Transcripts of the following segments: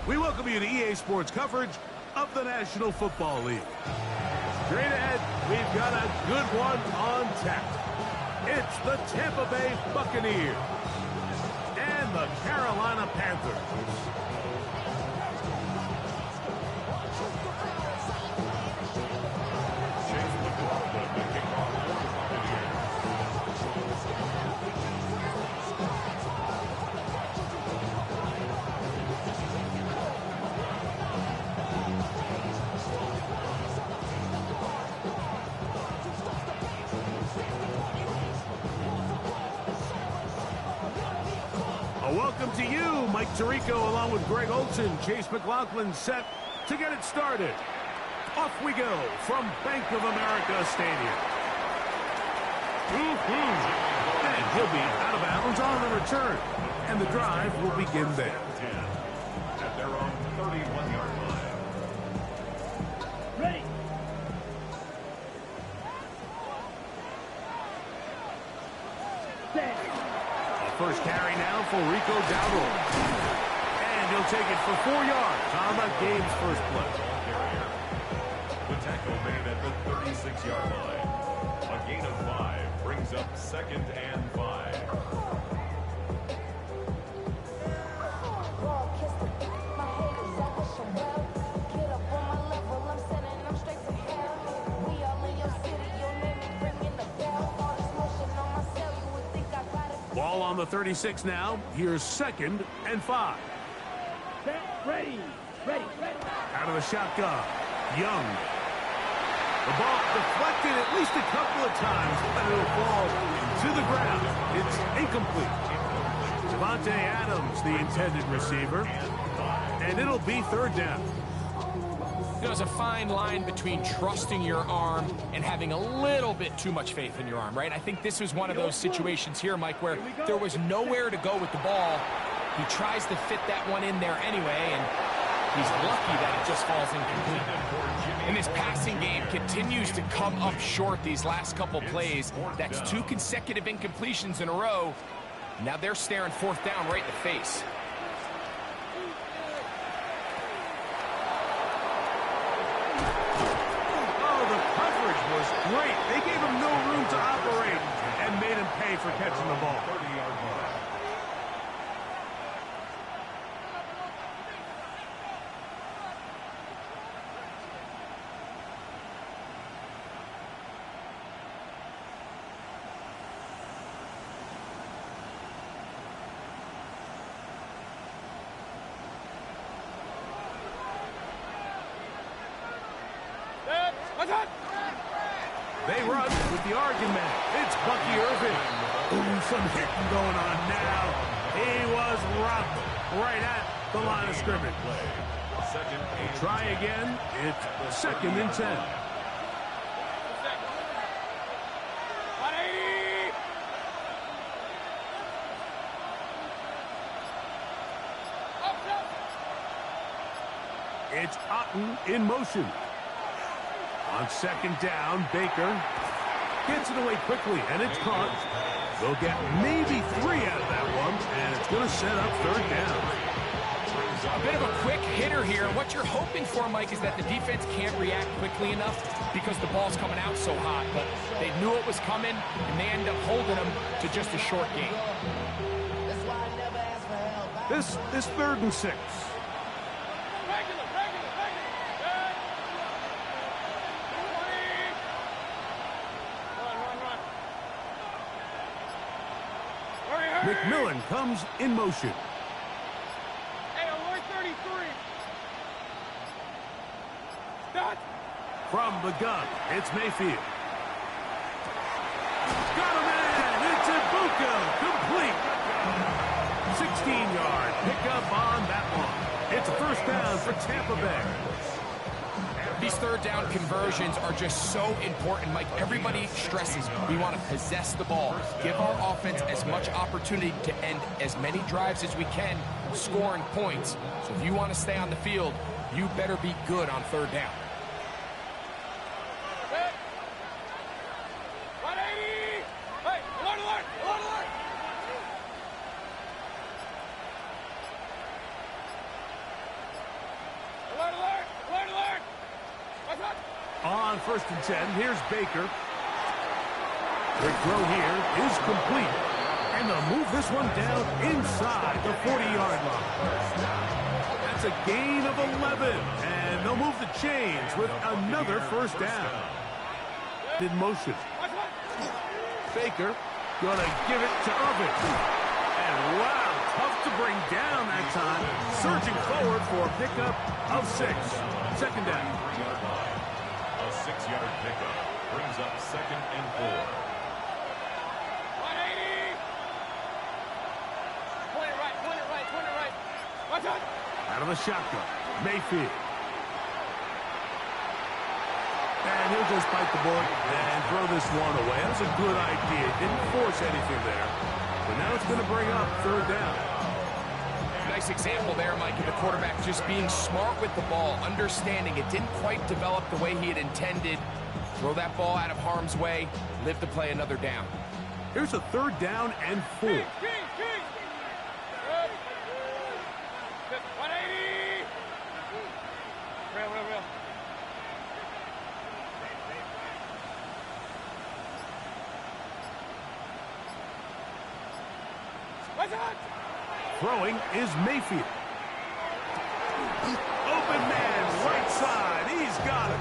We welcome you to EA Sports coverage of the National Football League. Straight ahead, we've got a good one on tap. It's the Tampa Bay Buccaneers and the Carolina Panthers. Welcome to you, Mike Tirico, along with Greg Olson. Chase McLaughlin set to get it started. Off we go from Bank of America Stadium. And he'll be out of bounds on the return. And the drive will begin there. At their own 31-yard line. Ready. Set. First carry now for Rico Dowdle. And he'll take it for 4 yards on the game's first play. The tackle made at the 36-yard line. A gain of 5 brings up 2nd and 5. Ball on the 36 now. Here's 2nd and 5. Set. Ready. Ready. Ready. Out of the shotgun. Young. The ball deflected at least a couple of times, but it'll fall to the ground. It's incomplete. Devontae Adams, the intended receiver. And it'll be 3rd down. There's a fine line between trusting your arm and having a little bit too much faith in your arm, right? I think this was one of those situations here, Mike, where there was nowhere to go with the ball. He tries to fit that one in there anyway, and he's lucky that it just falls incomplete. And this passing game continues to come up short these last couple plays. That's 2 consecutive incompletions in a row. Now they're staring 4th down right in the face. Was great. They gave him no room to operate and made him pay for catching the ball. 30-yard line. They run with the argument. It's Bucky Irving. Ooh, some hitting going on now. He was rocked right at the line of scrimmage. Try again. It's 2nd and 10. It's Otten in motion. On 2nd down, Baker gets it away quickly, and it's caught. They'll get maybe 3 out of that one, and it's going to set up 3rd down. A bit of a quick hitter here. What you're hoping for, Mike, is that the defense can't react quickly enough because the ball's coming out so hot. But they knew it was coming, and they end up holding them to just a short gain. This 3rd and 6. McMillan comes in motion. Hey, alert 33. Start. From the gun, it's Mayfield. Got him in! It's Ibuka! Complete! 16-yard pickup on that one. It's a 1st down for Tampa Bay. These 3rd down conversions are just so important, Mike. Everybody stresses we want to possess the ball, give our offense as much opportunity to end as many drives as we can, scoring points. So if you want to stay on the field, you better be good on 3rd down. On 1st and 10, here's Baker. The throw here is complete. And they'll move this one down inside the 40-yard line. That's a gain of 11. And they'll move the chains with another first down. In motion. Baker gonna give it to Irving. And wow, tough to bring down that time. Surging forward for a pickup of 6. Second down. A 6-yard pickup brings up 2nd and 4. 180. Point it right. Watch out. Out of the shotgun, Mayfield. And he'll just bite the bullet and throw this one away. That was a good idea. Didn't force anything there. But now it's going to bring up 3rd down. Nice example there, Mike, of the quarterback just being smart with the ball, understanding it didn't quite develop the way he had intended. Throw that ball out of harm's way, live to play another down. Here's a 3rd down and 4. 180. Real. Watch out. Throwing is Mayfield. Open man, right side. He's got it.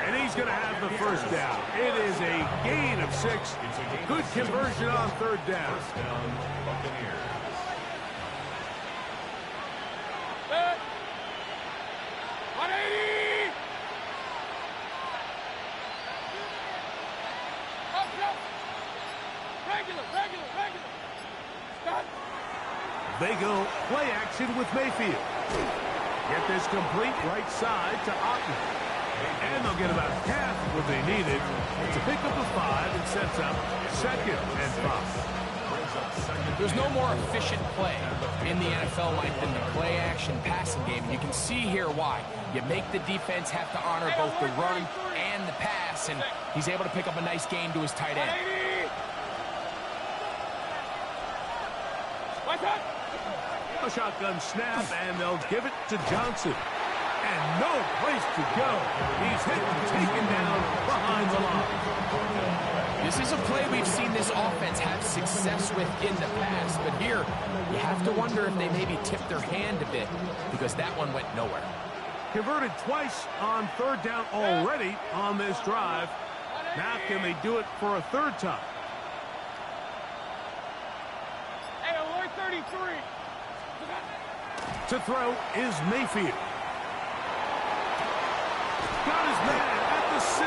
And he's going to have the first down. It is a gain of 6. Good conversion on 3rd down. First down, Buccaneers. Good. 180. Go. Regular. Stop. They go play action with Mayfield. Get this complete right side to Otten. And they'll get about half what they needed. It's a pickup of 5 and sets up 2nd and 5. There's no more efficient play in the NFL, Mike, than the play-action passing game. And you can see here why. You make the defense have to honor both the run and the pass, and he's able to pick up a nice gain to his tight end. 180. Watch out. A shotgun snap, and they'll give it to Johnson. And no place to go. He's hit and taken down behind the line. This is a play we've seen this offense have success with in the past, but here you have to wonder if they maybe tipped their hand a bit because that one went nowhere. Converted twice on 3rd down already on this drive. Now can they do it for a 3rd time? Hey, alert 33. To throw is Mayfield. Got his man at the 6.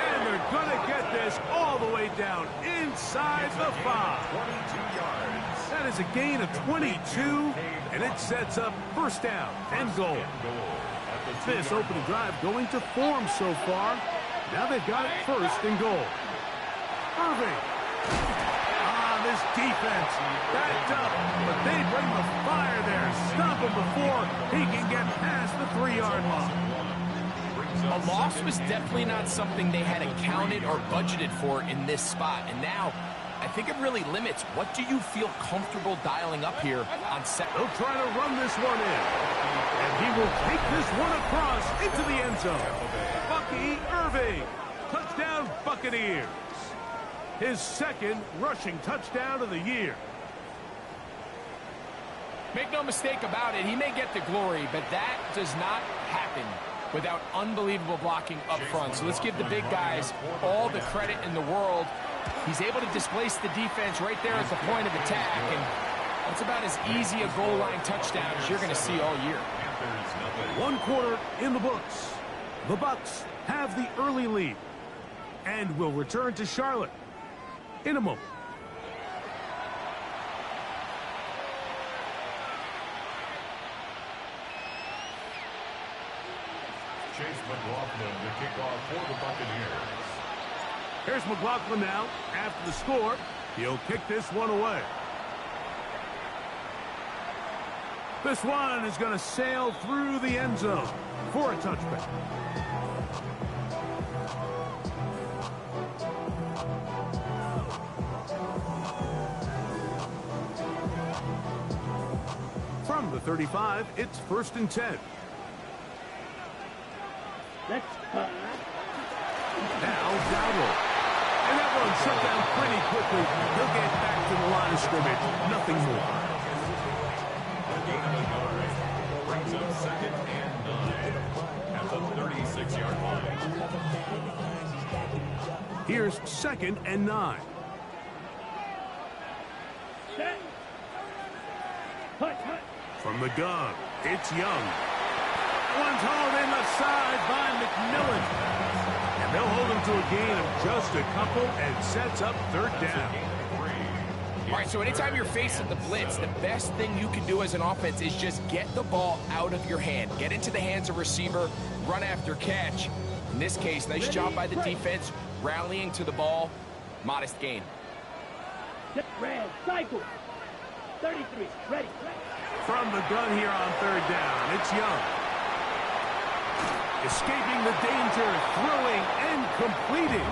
And they're going to get this all the way down inside the 5. 22 yards. That is a gain of 22, and it sets up 1st down and goal. This opening drive going to form so far. Now they've got it 1st and goal. Irving. This defense backed up, but they bring the fire there. Stop him before he can get past the 3-yard line. A loss was definitely not something they had accounted or budgeted for in this spot. And now, I think it really limits what do you feel comfortable dialing up here on set. They'll try to run this one in. And he will take this one across into the end zone. Bucky Irving. Touchdown, Buccaneers. His 2nd rushing touchdown of the year. Make no mistake about it, he may get the glory, but that does not happen without unbelievable blocking up front. So let's give the big guys all the credit in the world. He's able to displace the defense right there at the point of attack, and that's about as easy a goal line touchdown as you're going to see all year. 1 quarter in the books. The Bucs have the early lead and will return to Charlotte in a moment. Chase McLaughlin to kick off for the Buccaneers. Here's McLaughlin now. After the score, he'll kick this one away. This one is going to sail through the end zone for a touchback. From the 35, it's 1st and 10. Now Dowdle. And that one shut down pretty quickly. He'll get back to the line of scrimmage. Nothing more. Gain of a yard. Brings up second and 9 at the 36-yard line. Here's second and 9. From the gun, it's Young. One's hauled in the side by McMillan. And they'll hold him to a gain of just a couple and sets up third down. All right, so anytime you're facing the blitz, the best thing you can do as an offense is just get the ball out of your hand. Get into the hands of receiver, run after catch. In this case, nice job by the defense, rallying to the ball. Modest gain. Red, cycle. 33, ready. From the gun here on third down, it's Young. Escaping the danger, throwing and completing.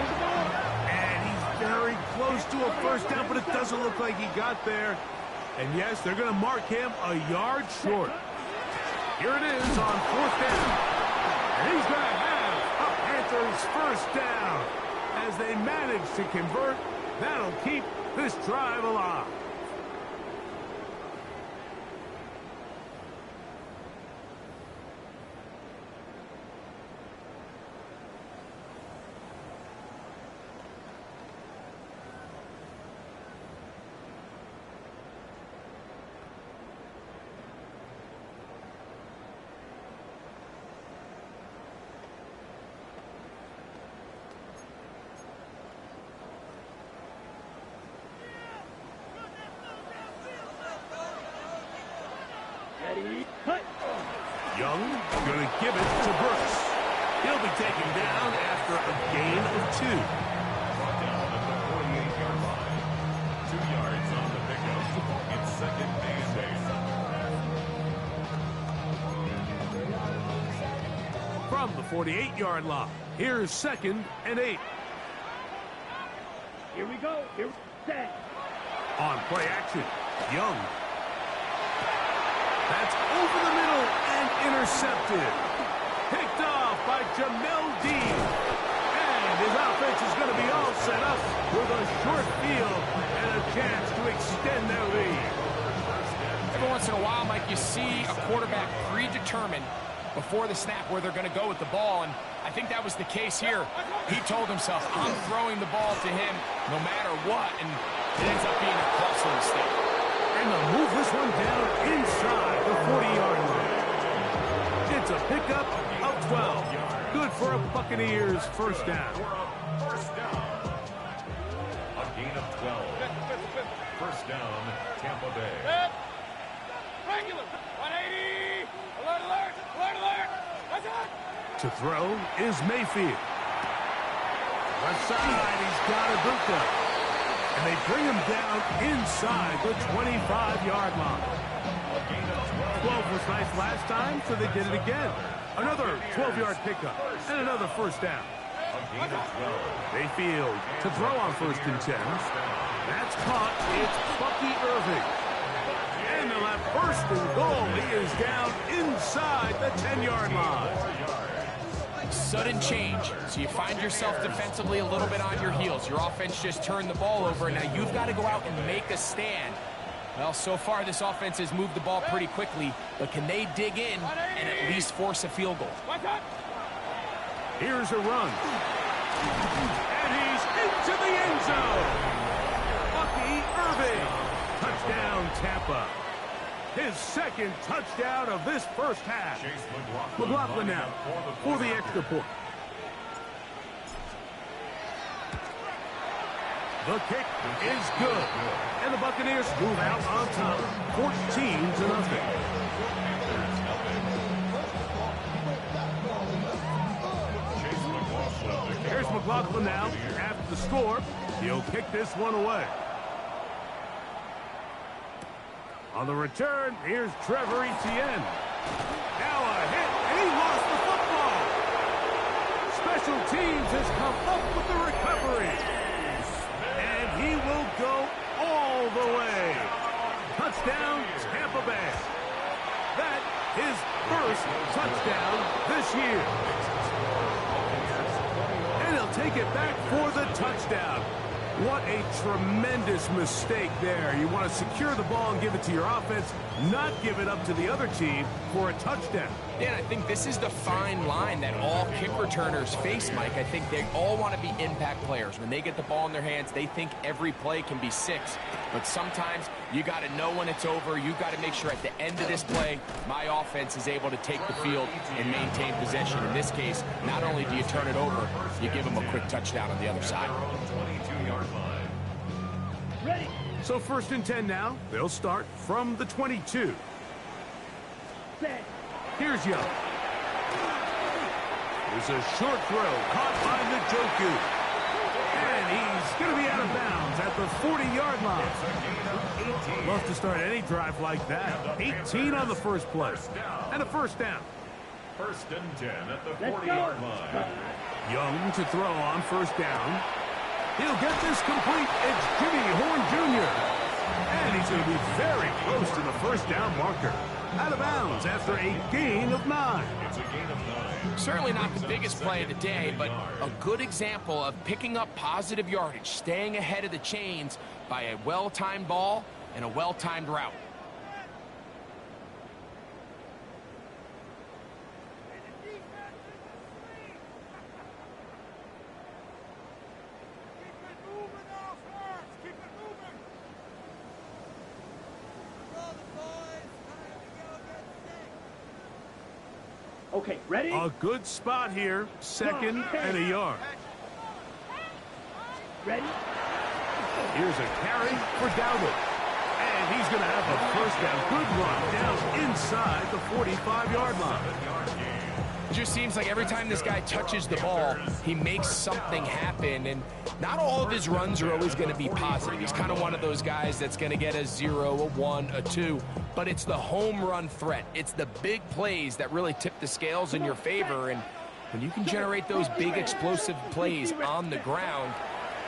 And he's very close to a first down, but it doesn't look like he got there. And yes, they're going to mark him a yard short. Here it is on fourth down. And he's going to have a Panthers first down. As they manage to convert, that'll keep this drive alive. Young going to give it to Brooks. He'll be taken down after a gain of 2. Brought down at the 48-yard line. 2 yards on the pickup. It's second and 8. From the 48-yard line, here's second and 8. Here we go. Here, set. On play action, Young. That's over the middle and intercepted. Picked off by Jamel Dean. And his offense is going to be all set up with a short field and a chance to extend their lead. Every once in a while, Mike, you see a quarterback predetermined before the snap where they're going to go with the ball, and I think that was the case here. He told himself, I'm throwing the ball to him no matter what, and it ends up being a costly mistake. And they'll move this one down inside the 40-yard line. It's a pickup of 12. Good for a Buccaneers first down. First down. A gain of 12. First down, Tampa Bay. Regular. 180. Alert, alert. Alert, alert. That's it. To throw is Mayfield. Left side, he's got Ibuka. And they bring him down inside the 25-yard line. 12 was nice last time, so they did it again. Another 12-yard pickup and another first down. Mayfield to throw on first and 10. That's caught. It's Bucky Irving. And they'll have first and goal. He is down inside the 10-yard line. Sudden change. So you find yourself defensively a little bit on your heels. Your offense just turned the ball over, and now you've got to go out and make a stand. Well, so far this offense has moved the ball pretty quickly, but can they dig in and at least force a field goal? Here's a run. And he's into the end zone. Bucky Irving. Touchdown, Tampa. His second touchdown of this first half. McLaughlin now for the extra point. The kick is good. And the Buccaneers move out on top, 14-0. Here's McLaughlin now. After the score, he'll kick this one away. On the return, here's Trevor Etienne. Now a hit, and he lost the football. Special teams has come up with the recovery. And he will go all the way. Touchdown, Tampa Bay. That his first touchdown this year. take it back for the touchdown. What a tremendous mistake there. You want to secure the ball and give it to your offense, not give it up to the other team for a touchdown. Yeah, I think this is the fine line that all kick returners face, Mike. I think they all want to be impact players. When they get the ball in their hands, they think every play can be 6. But sometimes you got to know when it's over. You got to make sure at the end of this play, my offense is able to take the field and maintain possession. In this case, not only do you turn it over, you give them a quick touchdown on the other side. 22-yard line. Ready. So 1st and 10 now. They'll start from the 22. Set. Here's Young. There's a short throw caught by Njoku. And he's going to be out of bounds at the 40-yard line. Love to start any drive like that. 18 on the first play. And a first down. 1st and 10 at the Let's 40-yard go. line. Young to throw on first down. He'll get this complete. It's Jimmy Horn Jr. And he's going to be very close to the first down marker. Out of bounds after a gain of 9. It's a gain of 9. Certainly not the biggest play of the day, but a good example of picking up positive yardage, staying ahead of the chains by a well-timed ball and a well-timed route. Okay, ready? A good spot here. 2nd and a yard. Ready? Here's a carry for Dowdle. And he's going to have a first down. Good run down inside the 45-yard line. It just seems like every time this guy touches the ball, he makes something happen, and not all of his runs are always going to be positive. He's kind of one of those guys that's going to get a 0, a 1, a 2, but it's the home run threat. It's the big plays that really tip the scales in your favor, and when you can generate those big explosive plays on the ground,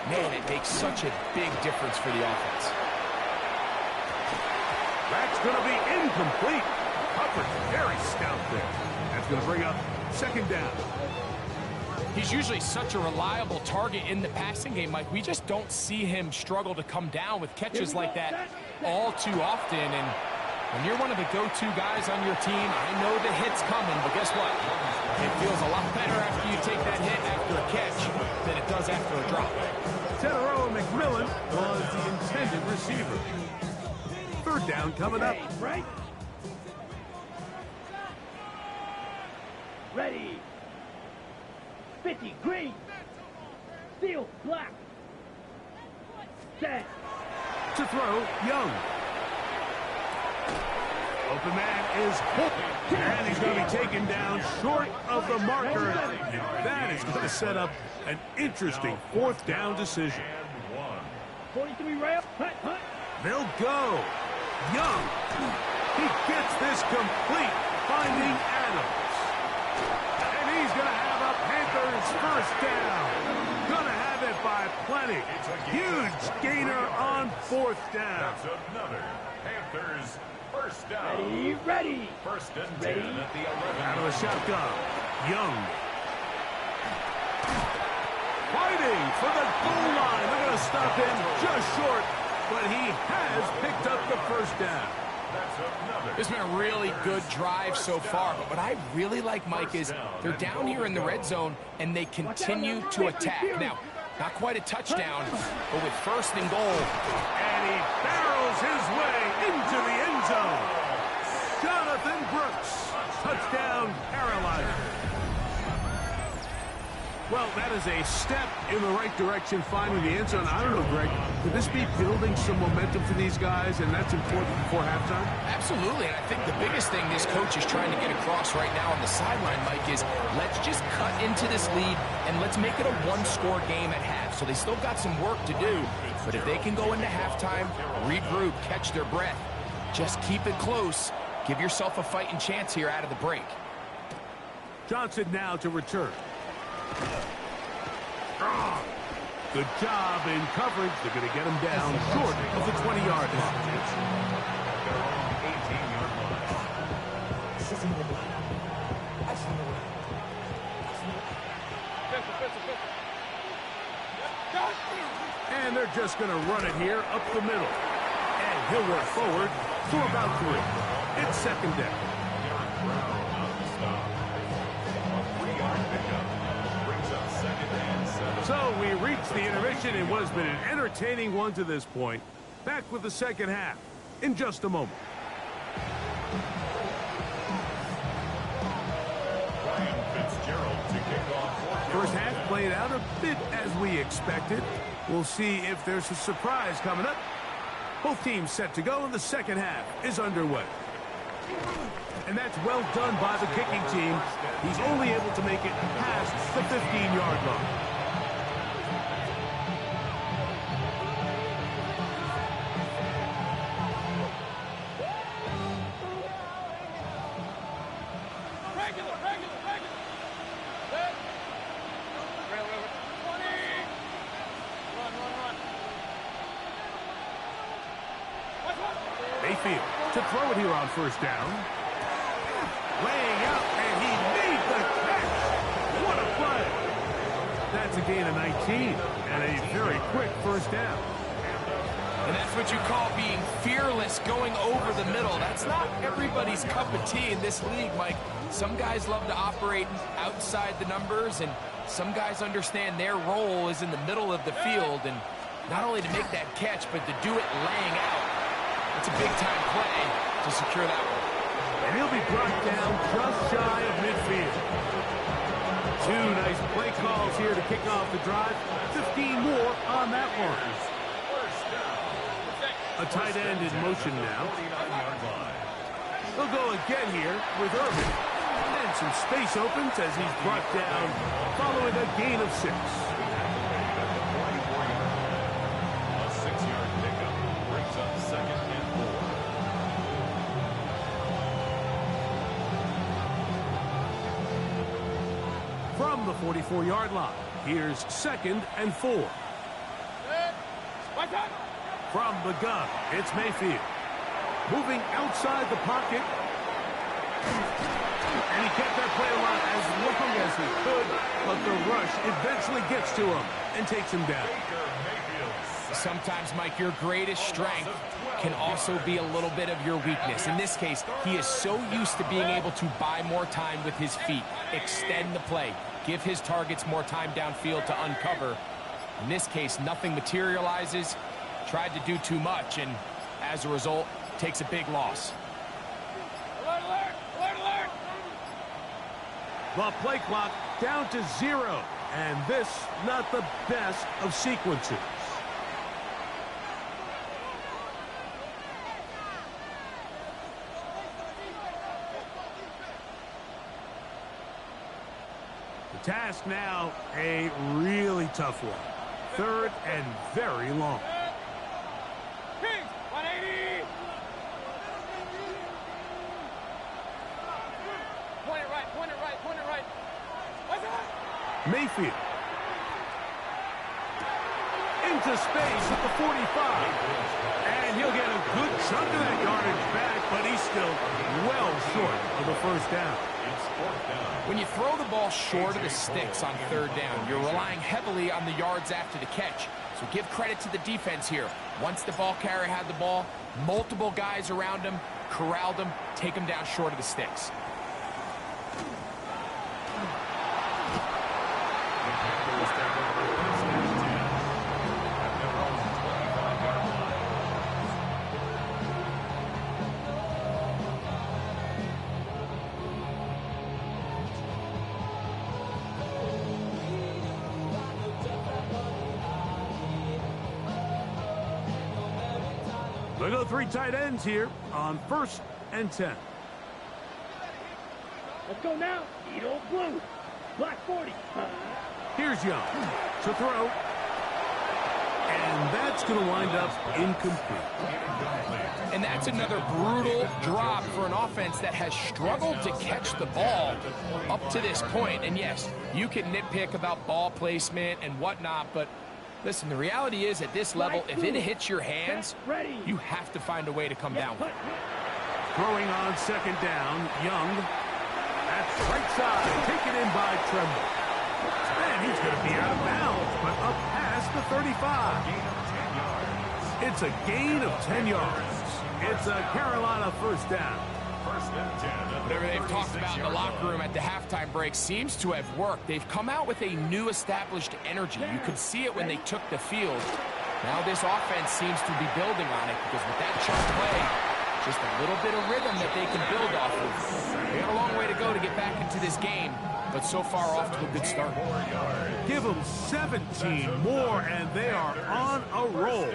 man, it makes such a big difference for the offense. That's going to be incomplete. Coverage very stout there. That's going to bring up 2nd down. He's usually such a reliable target in the passing game, Mike. We just don't see him struggle to come down with catches like that all too often. And when you're one of the go-to guys on your team, I know the hit's coming, but guess what? It feels a lot better after you take that hit after a catch than it does after a drop. Teteroa McMillan was the intended receiver. 3rd down coming up. Okay, right? Ready. 50, green. Field, black. Set. To throw, Young. Open man is Holt. And he's going to be taken down short of the marker. And that is going to set up an interesting 4th down decision. 43 rail. Hunt, hunt. They'll go. Young. He gets this complete, finding Adams. And he's going to have a Panthers first down. Going to have it by plenty. Huge gainer on 4th down. That's another Panthers first down. Ready, ready. 1st and 10 at the 11. Out of the shotgun. Young. Fighting for the goal line. They're going to stop him just short, but he has picked up the first down. It's been a really good drive so far, but what I really like, Mike, is they're down here in the red zone, and they continue to attack. Now, not quite a touchdown, but with 1st and goal. And he barrels his way into the end zone. Jonathan Brooks. Touchdown, Carolina. Well, that is a step in the right direction, finding the end zone. I don't know, Greg, could this be building some momentum for these guys, and that's important before halftime? Absolutely, and I think the biggest thing this coach is trying to get across right now on the sideline, Mike, is let's just cut into this lead, and let's make it a one-score game at half. So they still got some work to do, but if they can go into halftime, regroup, catch their breath, just keep it close, give yourself a fighting chance here out of the break. Johnson now to return. Good job in coverage. They're going to get him down short of the 20-yard line. 18-yard line. And they're just going to run it here up the middle. And he'll work forward for about 3. It's second down. So we reach the intermission in what has been an entertaining one to this point. Back with the second half in just a moment. First half played out a bit as we expected. We'll see if there's a surprise coming up. Both teams set to go, and the second half is underway. And that's well done by the kicking team. He's only able to make it past the 15-yard line. Mayfield to throw it here on first down. Laying out, and he made the catch. What a play. That's a gain of 19 and a very quick first down. And that's what you call being fearless, going over the middle. That's not everybody's cup of tea in this league, Mike. Some guys love to operate outside the numbers, and some guys understand their role is in the middle of the field, and not only to make that catch, but to do it laying out. It's a big-time play to secure that one. And he'll be brought down just shy of midfield. 2 nice play calls here to kick off the drive. 15 more on that one. A tight end in motion now. He'll go again here with Irvin. And some space opens as he's brought down following a gain of 6. A 6-yard pickup brings up second and 4. From the 44-yard line, here's second and 4. From the gun, it's Mayfield. Moving outside the pocket. And he kept that play alive as long as he could, but the rush eventually gets to him and takes him down. Sometimes, Mike, your greatest strength can also be a little bit of your weakness. In this case, he is so used to being able to buy more time with his feet, extend the play, give his targets more time downfield to uncover. In this case, nothing materializes, tried to do too much, and as a result, takes a big loss. Alert, alert! Alert, alert! The play clock down to 0, and this not the best of sequences. The task now, a really tough one. 3rd and very long. Kings, 180! Point it right, point it right, point it right. What's that? Mayfield. Into space at the 45. And he'll get a good chunk of that yardage back, but he's still well short of the first down. When you throw the ball short of the sticks on 3rd down, you're relying heavily on the yards after the catch. So give credit to the defense here. Once the ball carrier had the ball, multiple guys around him, corralled him, take him down short of the sticks. They go 3 tight ends here on 1st and 10. Let's go now. Eat old blue. Black 40. Here's Young to throw. And that's going to wind up incomplete. And that's another brutal drop for an offense that has struggled to catch the ball up to this point. And yes, you can nitpick about ball placement and whatnot, but listen, the reality is at this level, if it hits your hands, you have to find a way to come down with it. Throwing on 2nd down, Young. That's right side, taken in by Tremble. And And he's going to be out of bounds, but up past the 35. It's a gain of 10 yards. It's a Carolina first down. Whatever they've talked about in the locker room at the halftime break seems to have worked. They've come out with a new established energy. You could see it when they took the field. Now this offense seems to be building on it because with that chunk play, just a little bit of rhythm that they can build off of. They got a long way to go to get back into this game, but so far off to a good start. Give them 17 more, and they are on a roll.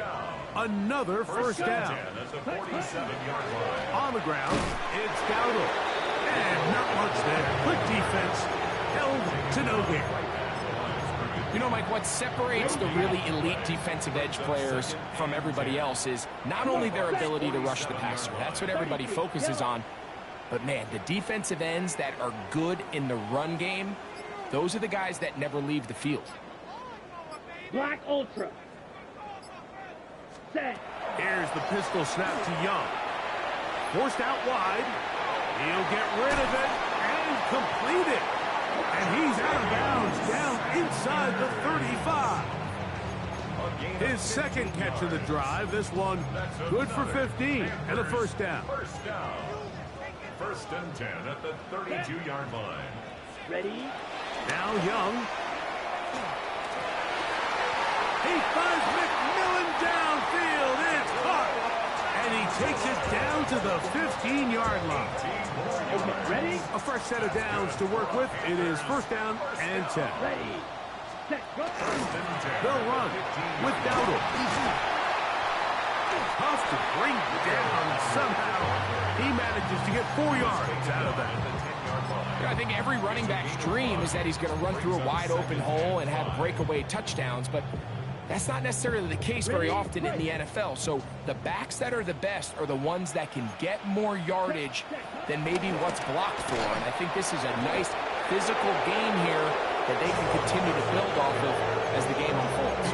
Another first down. On the ground, it's Dowdle. And not much there. Quick defense, held to no gain. You know, Mike, what separates the really elite defensive edge players from everybody else is not only their ability to rush the passer. That's what everybody focuses on. But, man, the defensive ends that are good in the run game, those are the guys that never leave the field. Black Ultra. Set. Here's the pistol snap to Young. Forced out wide. He'll get rid of it and complete it. And he's out of bounds down inside the 35. His second catch of the drive. This one good for 15 and a first down. First and 10 at the 32-yard line. Ready? Now Young. He finds McMillan downfield. It's caught. And he takes it down to the 15-yard line. Okay, ready? A fresh set of downs to work with. It is first down and 10. Ready. Set. Go. They'll run with Dowdle. Tough to bring down. Somehow he manages to get 4 yards out of that. Yeah, I think every running back's dream is that he's going to run through a wide open hole and have breakaway touchdowns, but that's not necessarily the case very often in the NFL. So the backs that are the best are the ones that can get more yardage than maybe what's blocked for. And I think this is a nice physical game here that they can continue to build off of as the game unfolds.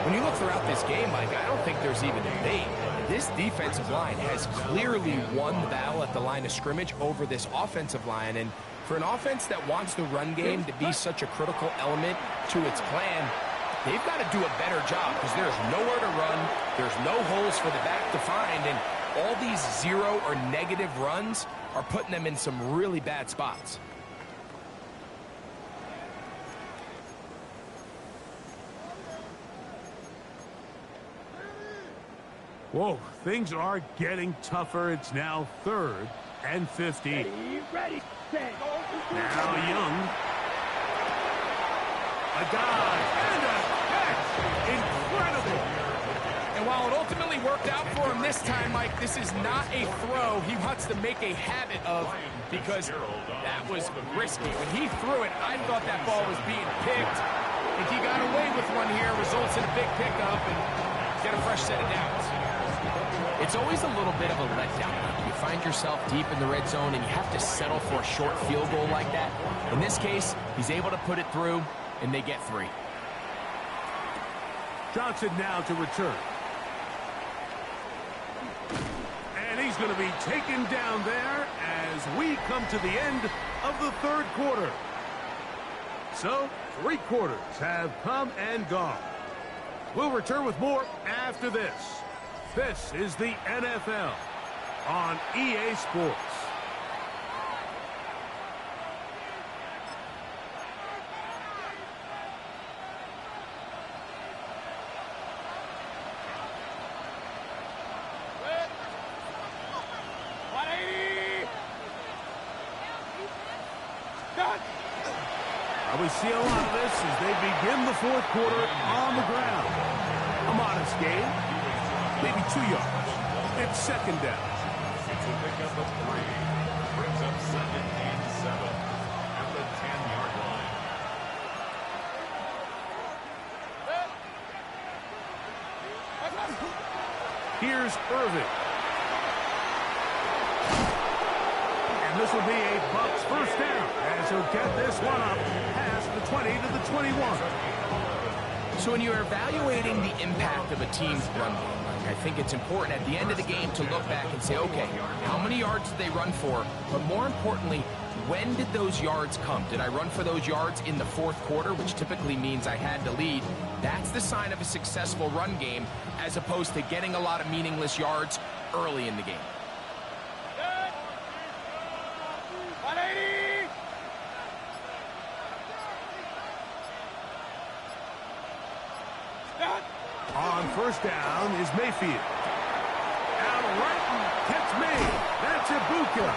When you look throughout this game, Mike, I don't think there's even a debate. This defensive line has clearly won the battle at the line of scrimmage over this offensive line. And for an offense that wants the run game to be such a critical element to its plan, they've got to do a better job because there's nowhere to run. There's no holes for the back to find. And all these zero or negative runs are putting them in some really bad spots. Whoa, things are getting tougher. It's now 3rd and 15. Ready. Set. Now Young. A dive and a catch. Incredible. And while it ultimately worked out for him this time, Mike, this is not a throw he wants to make a habit of because that was risky. When he threw it, I thought that ball was being picked. I think he got away with one here, results in a big pickup and get a fresh set of downs. It's always a little bit of a letdown. You find yourself deep in the red zone and you have to settle for a short field goal like that. In this case, he's able to put it through and they get 3. Johnson now to return. And he's going to be taken down there as we come to the end of the 3rd quarter. So, 3 quarters have come and gone. We'll return with more after this. This is the NFL on EA Sports. We see a lot of this as they begin the 4th quarter on the ground. A modest gain, maybe 2 yards. It's 2nd down. It's a pickup of 3. Brings up 2nd and 7 at the 10-yard line. Here's Irving. And this will be a Bucs first down as he'll get this one up past the 20 to the 21. So when you're evaluating the impact of a team's run game, I think it's important at the end of the game to look back and say, okay, how many yards did they run for? But more importantly, when did those yards come? Did I run for those yards in the fourth quarter, which typically means I had to lead? That's the sign of a successful run game, as opposed to getting a lot of meaningless yards early in the game. 180! On first down is Mayfield. Out right, gets made. That's Ibuka.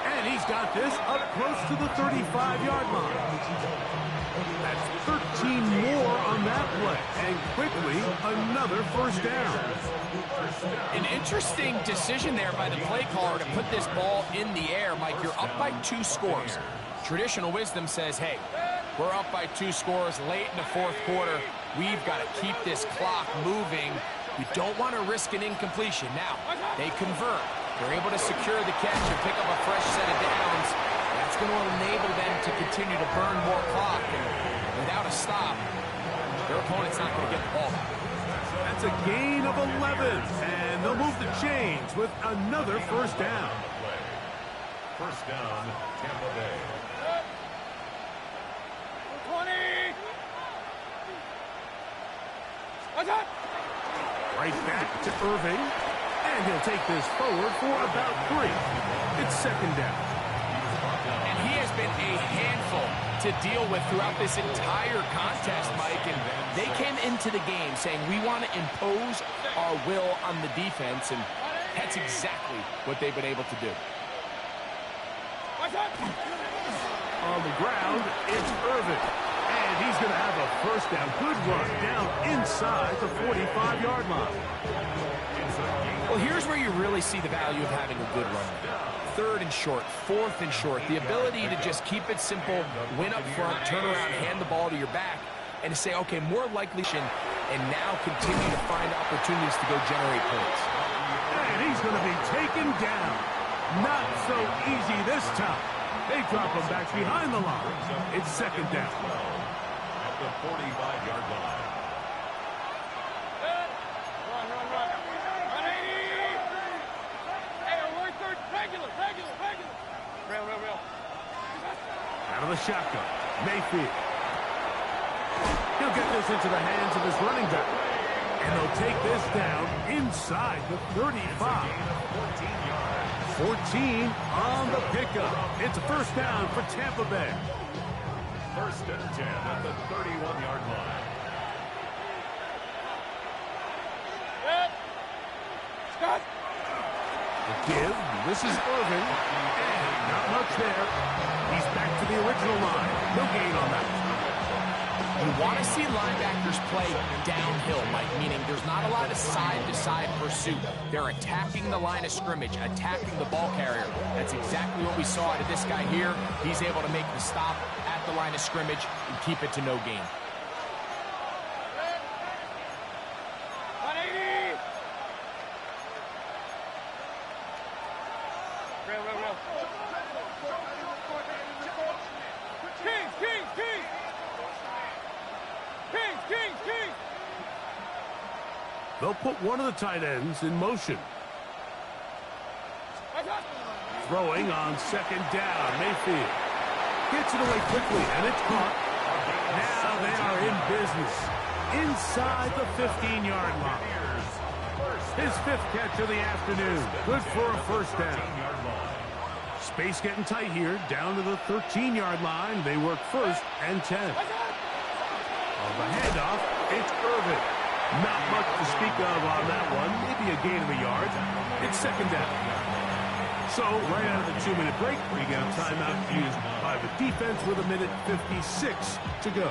And he's got this up close to the 35-yard line. That's 13 more on that play. And quickly, another first down. An interesting decision there by the play caller to put this ball in the air. Mike, you're up by 2 scores. Traditional wisdom says, hey, we're up by 2 scores late in the fourth quarter. We've got to keep this clock moving. We don't want to risk an incompletion. Now, they convert. They're able to secure the catch and pick up a fresh set of downs. That's going to enable them to continue to burn more clock. And without a stop, their opponent's not going to get the ball back. That's a gain of 11. And they'll move the chains with another first down. First down, Tampa Bay. 20! What's up? Right back to Irving. And he'll take this forward for about 3. It's second down. And he has been a handful to deal with throughout this entire contest, Mike. And they came into the game saying, we want to impose our will on the defense. And that's exactly what they've been able to do. What's up? On the ground, it's Irving. And he's going to have a first down. Good run down inside the 45-yard line. Well, here's where you really see the value of having a good run. 3rd and short, 4th and short. The ability to just keep it simple, win up front, turn around, hand the ball to your back, and to say, okay, more likely, and now continue to find opportunities to go generate points. And he's going to be taken down. Not so easy this time. They drop him back behind the line. It's second down. At the 45-yard line. Run. 180! Hey, we're third. Regular. Real. Out of the shotgun. Mayfield. He'll get this into the hands of his running back. And they'll take this down inside the 35. 14 on the pickup. It's a first down for Tampa Bay. First and 10 at the 31-yard line. Scott! The give. This is Irving. And not much there. He's back to the original line. No gain on that. You want to see linebackers play downhill, Mike, meaning there's not a lot of side-to-side pursuit. They're attacking the line of scrimmage, attacking the ball carrier. That's exactly what we saw out of this guy here. He's able to make the stop at the line of scrimmage and keep it to no gain. 180! Real. Kings! They'll put one of the tight ends in motion. Throwing on second down. Mayfield gets it away quickly, and it's caught. Now they are in business inside the 15-yard line. His 5th catch of the afternoon. Good for a first down. Space getting tight here. Down to the 13-yard line. They work first and 10. On the handoff, it's Irving. Not much to speak of on that one. Maybe a gain of a yard. It's second down. So, right out of the 2-minute break, we get a timeout used by the defense with 1:56 to go.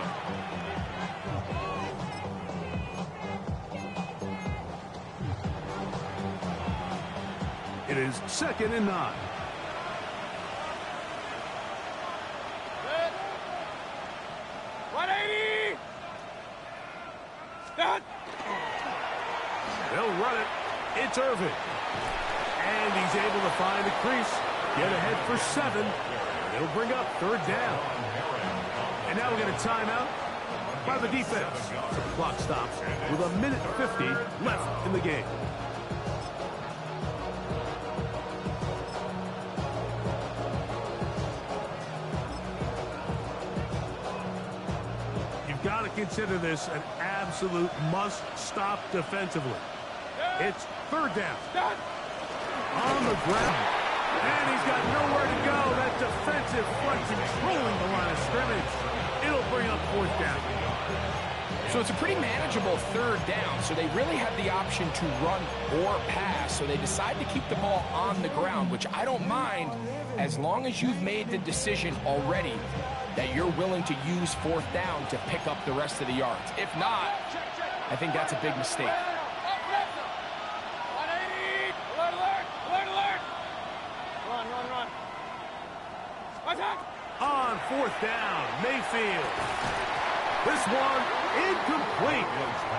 It is 2nd and 9. They'll run it. It's Irving. And he's able to find a crease. Get ahead for 7. It'll bring up 3rd down. And now we get a timeout by the defense. The clock stops with 1:50 left in the game. consider this an absolute must-stop defensively. It's third down. On the ground. And he's got nowhere to go. That defensive front controlling the line of scrimmage. It'll bring up fourth down. So it's a pretty manageable third down, so they really have the option to run or pass, so they decide to keep the ball on the ground, which I don't mind as long as you've made the decision already that you're willing to use fourth down to pick up the rest of the yards. If not, I think that's a big mistake. 180! Alert, alert! Alert, alert! Run, run, run. Attack! On fourth down, Mayfield. This one incomplete.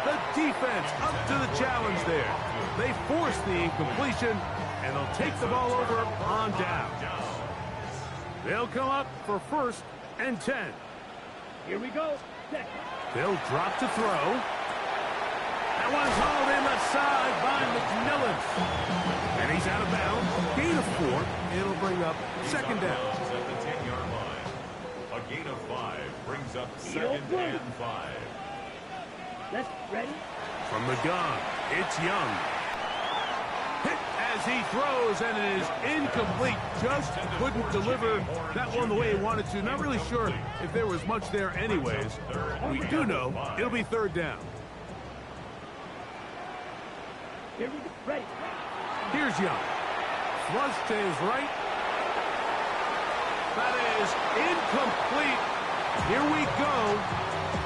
The defense up to the challenge there. They force the incompletion, and they'll take the ball over on down. They'll come up for first and 10. Here we go. They'll drop to throw. That one's hauled in left side by McMillan. And he's out of bounds. Gain of 4. It'll bring up second down. At the 10-yard line. A gain of 5 brings up second and 5. Let's ready. From the gun, it's Young. Hit as he throws, and it is incomplete. Just couldn't deliver that one the way he wanted to. Not really sure if there was much there anyways. We do know it'll be third down. Here we go. Ready. Here's Young. Flush to his right. That is incomplete. Here we go.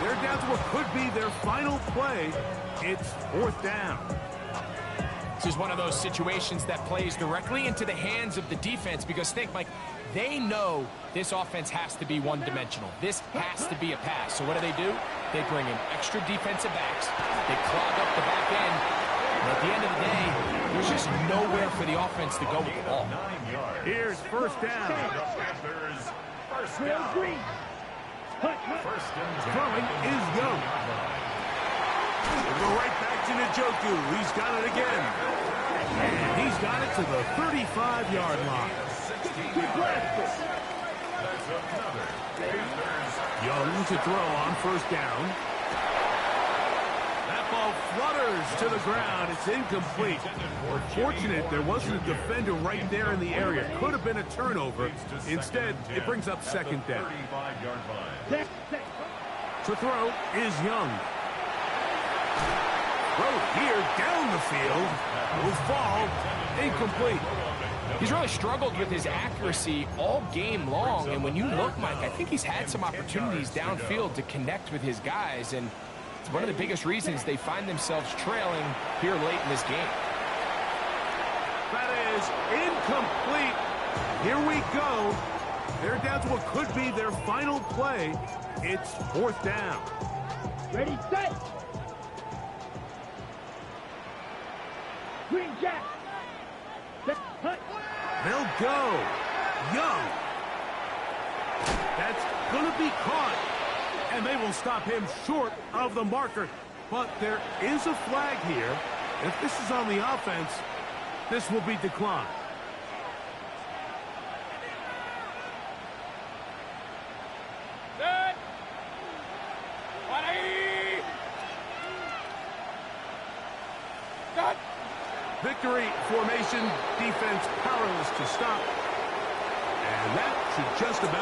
They're down to what could be their final play. It's fourth down. This is one of those situations that plays directly into the hands of the defense because think, Mike, they know this offense has to be one-dimensional. This has to be a pass. So what do? They bring in extra defensive backs. They clog up the back end. And at the end of the day, there's just nowhere for the offense to go with the ball. 9 yards. Here's first down. Panthers first Real down. green. Hut, hut. First and 10. Throwing is Young. We'll go right back to Njoku. He's got it again. And he's got it to the 35-yard line. Good blast. That's another. Panthers. Young to throw on first down. That ball flutters to the ground. It's incomplete. Fortunate there wasn't a defender right there in the area. Could have been a turnover. Instead, it brings up second down. 35-yard line. Set, set. To throw is Young. Throw here down the field. Will fall. Incomplete. He's really struggled with his accuracy all game long, and when you look, Mike, I think he's had some opportunities downfield to connect with his guys, and it's one of the biggest reasons they find themselves trailing here late in this game. That is incomplete. Here we go. They're down to what could be their final play. It's fourth down. Ready, set. Green jack. Set, hut. They'll go. Young. That's going to be caught. And they will stop him short of the marker. But there is a flag here. If this is on the offense, this will be declined. Set! 180! Cut! Victory formation, defense powerless to stop. And that should just about